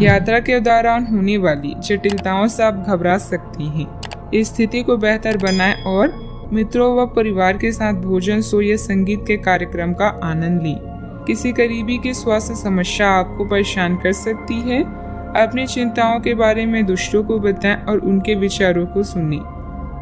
यात्रा के दौरान होने वाली जटिलताओं से आप घबरा सकती हैं। इस स्थिति को बेहतर बनाएं और मित्रों व परिवार के साथ भोजन, सो या संगीत के कार्यक्रम का आनंद लें। किसी करीबी की स्वास्थ्य समस्या आपको परेशान कर सकती है। अपनी चिंताओं के बारे में दूसरों को बताएं और उनके विचारों को सुनें।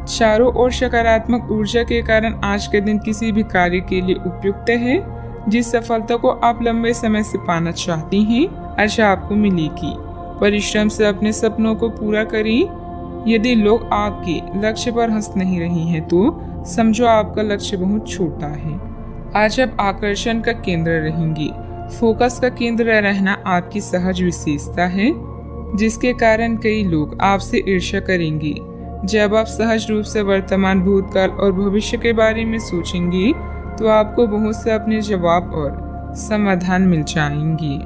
चारों ओर सकारात्मक ऊर्जा के कारण आज का दिन किसी भी कार्य के लिए उपयुक्त है। जिस सफलता को आप लंबे समय से पाना चाहती हैं, आशा आपको मिलेगी। परिश्रम से अपने सपनों को पूरा करें। यदि लोग आपके लक्ष्य पर हंस नहीं रही हैं, तो समझो आपका लक्ष्य बहुत छोटा है। आज आप आकर्षण का केंद्र रहेंगे। फोकस का केंद्र रहना आपकी सहज विशेषता है, जिसके कारण कई लोग आपसे ईर्ष्या करेंगे। जब आप सहज रूप से वर्तमान, भूतकाल और भविष्य के बारे में सोचेंगे, तो आपको बहुत से अपने जवाब और समाधान मिल जाएंगे।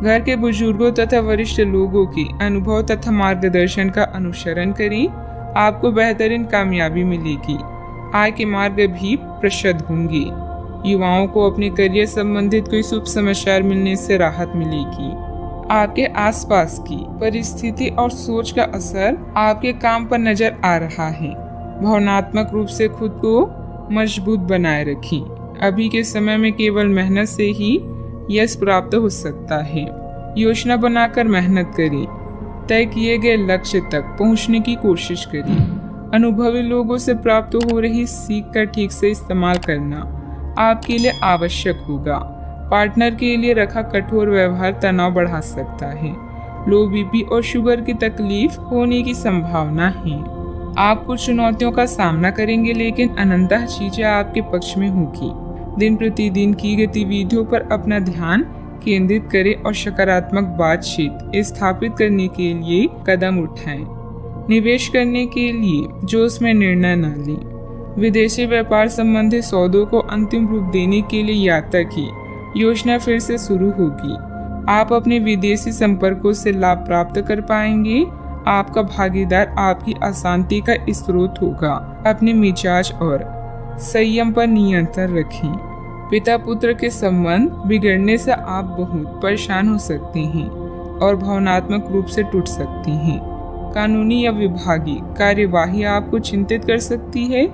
घर के बुजुर्गों तथा वरिष्ठ लोगों के अनुभव तथा मार्गदर्शन का अनुसरण करें। आपको बेहतरीन कामयाबी मिलेगी। आय के मार्ग भी प्रशस्त होंगे। युवाओं को अपने करियर संबंधित कोई शुभ समाचार मिलने से राहत मिलेगी। आपके आसपास की परिस्थिति और सोच का असर आपके काम पर नजर आ रहा है। भावनात्मक रूप से खुद को मजबूत बनाए रखें। अभी के समय में केवल मेहनत से ही यश प्राप्त हो सकता है। योजना बनाकर मेहनत करें। तय किए गए लक्ष्य तक पहुंचने की कोशिश करें। अनुभवी लोगों से प्राप्त हो रही सीख का ठीक से इस्तेमाल करना आपके लिए आवश्यक होगा। पार्टनर के लिए रखा कठोर व्यवहार तनाव बढ़ा सकता है। लो बीपी और शुगर की तकलीफ होने की संभावना है। आप कुछ चुनौतियों का सामना करेंगे, लेकिन अनंतः चीजें आपके पक्ष में होगी। दिन प्रतिदिन की गतिविधियों पर अपना ध्यान केंद्रित करें और सकारात्मक बातचीत स्थापित करने के लिए कदम उठाएं। निवेश करने के लिए जोश में निर्णय न लें। विदेशी व्यापार संबंधी सौदों को अंतिम रूप देने के लिए यात्रा की योजना फिर से शुरू होगी। आप अपने विदेशी संपर्कों से लाभ प्राप्त कर पाएंगे। आपका भागीदार आपकी अशांति का स्रोत होगा। अपने मिजाज और संयम पर नियंत्रण रखें। पिता पुत्र के संबंध बिगड़ने से आप बहुत परेशान हो सकते हैं और भावनात्मक रूप से टूट सकती हैं। कानूनी या विभागीय कार्यवाही आपको चिंतित कर सकती है।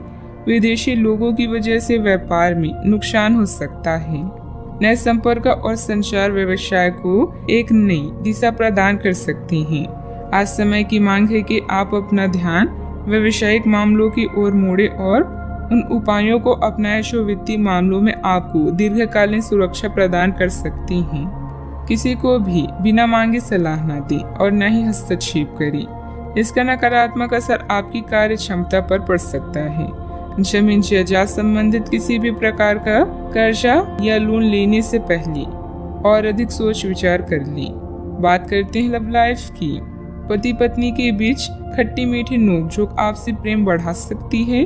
विदेशी लोगों की वजह से व्यापार में नुकसान हो सकता है। नए संपर्क और संचार व्यवसाय को एक नई दिशा प्रदान कर सकती हैं। आज समय की मांग है कि आप अपना ध्यान व्यवसायिक मामलों की ओर मोड़े और उन उपायों को अपनाएं जो वित्तीय मामलों में आपको दीर्घकालीन सुरक्षा प्रदान कर सकती हैं। किसी को भी बिना मांगे सलाह न दें और न ही हस्तक्षेप करें। इसका नकारात्मक असर आपकी कार्य क्षमता पर पड़ सकता है। जमीन जायदाद संबंधित किसी भी प्रकार का कर्जा या लोन लेने से पहले और अधिक सोच विचार कर लें। बात करते हैं लव लाइफ की। पति पत्नी के बीच खट्टी मीठी नोकझोंक आपसी प्रेम बढ़ा सकती है।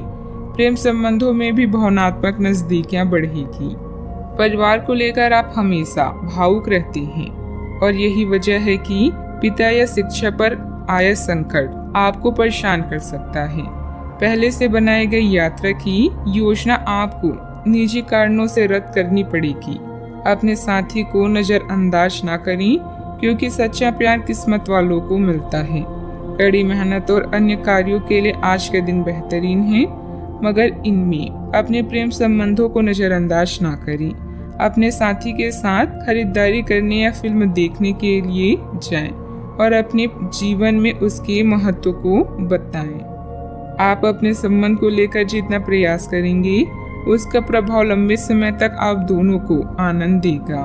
प्रेम संबंधों में भी भावनात्मक नजदीकियां बढ़ेगी। परिवार को लेकर आप हमेशा भावुक रहते हैं और यही वजह है कि पिता या शिक्षा पर आया संकट आपको परेशान कर सकता है। पहले से बनाई गई यात्रा की योजना आपको निजी कारणों से रद्द करनी पड़ेगी। अपने साथी को नजरअंदाज ना करें, क्योंकि सच्चा प्यार किस्मत वालों को मिलता है। कड़ी मेहनत और अन्य कार्यों के लिए आज का दिन बेहतरीन है, मगर इनमें अपने प्रेम संबंधों को नजरअंदाज ना करें। अपने साथी के साथ खरीदारी करने या फिल्म देखने के लिए जाएं और अपने जीवन में उसके महत्व को बताएं। आप अपने संबंध को लेकर जितना प्रयास करेंगे, उसका प्रभाव लंबे समय तक आप दोनों को आनंद देगा।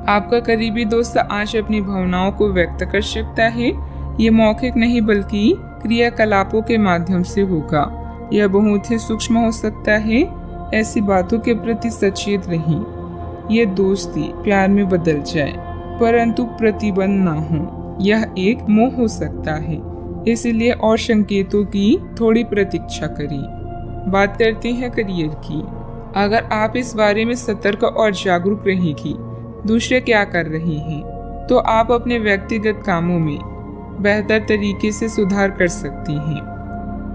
आपका करीबी दोस्त आज अपनी भावनाओं को व्यक्त कर सकता है। ये मौखिक नहीं बल्कि क्रियाकलापों के माध्यम से होगा। यह बहुत ही सूक्ष्म हो सकता है। ऐसी बातों के प्रति सचेत रहें। ये दोस्ती प्यार में बदल जाए, परंतु प्रतिबंध ना हो। यह एक मोह हो सकता है, इसलिए और संकेतों की थोड़ी प्रतीक्षा करें। बात करते हैं करियर की। अगर आप इस बारे में सतर्क और जागरूक रहेंगी दूसरे क्या कर रहे हैं, तो आप अपने व्यक्तिगत कामों में बेहतर तरीके से सुधार कर सकती हैं।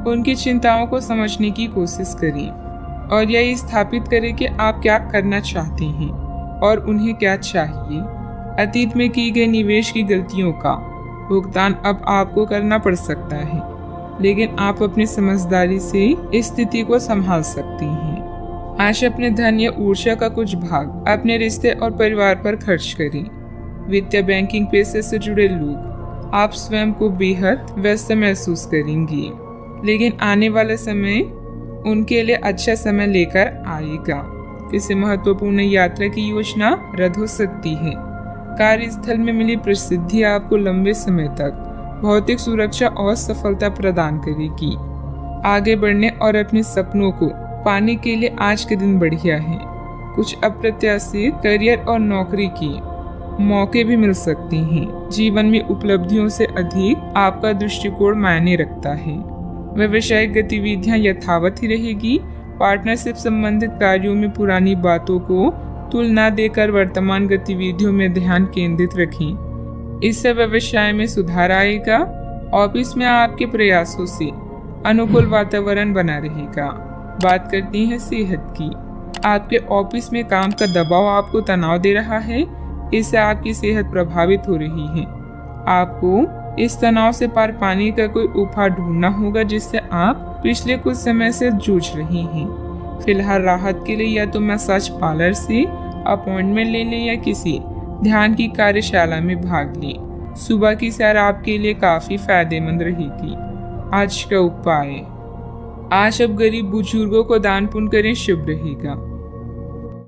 उनकी चिंताओं को समझने की कोशिश करें और यह स्थापित करें कि आप क्या करना चाहते हैं और उन्हें क्या चाहिए। अतीत में की गई निवेश की गलतियों का भुगतान अब आपको करना पड़ सकता है, लेकिन आप अपनी समझदारी से इस स्थिति को संभाल सकती हैं। आज अपने धन या ऊर्जा का कुछ भाग अपने रिश्ते और परिवार पर खर्च करें। वित्तीय बैंकिंग पेशे से जुड़े लोग आप स्वयं को बेहद व्यस्त महसूस करेंगी, लेकिन आने वाला समय उनके लिए अच्छा समय लेकर आएगा। किसी महत्वपूर्ण यात्रा की योजना रद्द हो सकती है। कार्यस्थल में मिली प्रसिद्धि आपको लंबे समय तक भौतिक सुरक्षा और सफलता प्रदान करेगी। आगे बढ़ने और अपने सपनों को पाने के लिए आज के दिन बढ़िया है। कुछ अप्रत्याशित करियर और नौकरी की मौके भी मिल सकते हैं। जीवन में उपलब्धियों से अधिक आपका दृष्टिकोण मायने रखता है। व्यावसायिक गतिविधियां यथावत ही रहेगी। पार्टनरशिप संबंधित कार्यों में पुरानी बातों को तुलना देकर वर्तमान गतिविधियों में ध्यान केंद्रित रखें। इससे व्यवसाय में सुधार आएगा। ऑफिस में आपके प्रयासों से अनुकूल वातावरण बना रहेगा। बात करती हैं सेहत की। आपके ऑफिस में काम का दबाव आपको तनाव दे रहा है, इससे आपकी सेहत प्रभावित हो रही है। आपको इस तनाव से पार पाने का कोई उपाय ढूंढना होगा जिससे आप पिछले कुछ समय से जूझ रही हैं। फिलहाल राहत के लिए या तो मसाज पार्लर से अपॉइंटमेंट ले लें या किसी ध्यान की कार्यशाला में भाग लें। सुबह की सैर आपके लिए काफी फायदेमंद रहेगी। आज का उपाय, आज अब गरीब बुजुर्गों को दान पुण्य करें, शुभ रहेगा।